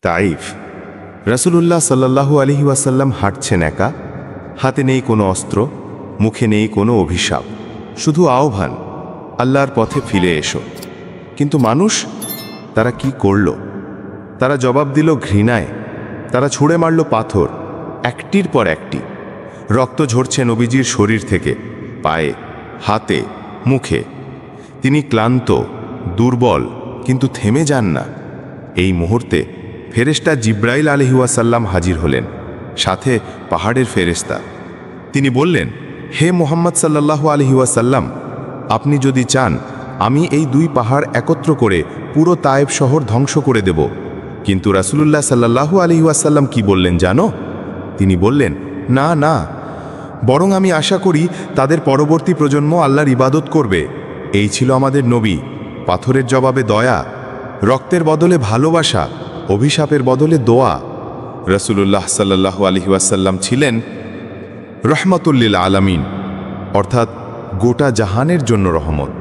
Taif. রাসূলুল্লাহ সাল্লাল্লাহু আলাইহি ওয়াসাল্লাম হাঁটছেন একা, হাতে নেই কোনো অস্ত্র, মুখে নেই কোনো অভিশাপ, শুধু আহ্বান, আল্লাহর পথে ফিরে এসো। কিন্তু মানুষ, তারা কি করল? তারা জবাব দিল ঘৃণায়। তারা ছুঁড়ে মারল পাথর, একটির পর একটি। রক্ত ঝরছে নবীজির শরীর থেকে, পায়ে, হাতে, মুখে। তিনি ক্লান্ত, দুর্বল, কিন্তু থেমে যান না। এই মুহূর্তে ফেরেশতা জিব্রাইল আলাইহিস সালাম হাজির হলেন, সাথে পাহাড়ের ফেরেশতা। তিনি বললেন, হে মুহাম্মদ সাল্লাল্লাহু আলাইহি ওয়াসাল্লাম, আপনি যদি চান আমি এই দুই পাহাড় একত্র করে পুরো তায়েব শহর ধ্বংস করে দেব। কিন্তু রাসূলুল্লাহ সাল্লাল্লাহু আলাইহি ওয়াসাল্লাম কি বললেন জানো? তিনি বললেন, না না, বরং আমি আশা করি তাদের পরবর্তী প্রজন্ম আল্লাহর ইবাদত করবে। এই ছিল আমাদের নবী। পাথরের জবাবে দয়া, রক্তের বদলে ভালোবাসা, অভিশাপের বদলে দোয়া। রাসূলুল্লাহ সাল্লাল্লাহু আলাইহি ওয়াসাল্লাম ছিলেন রহমাতুল লিল আলামিন, অর্থাৎ গোটা জাহানের জন্য রহমত।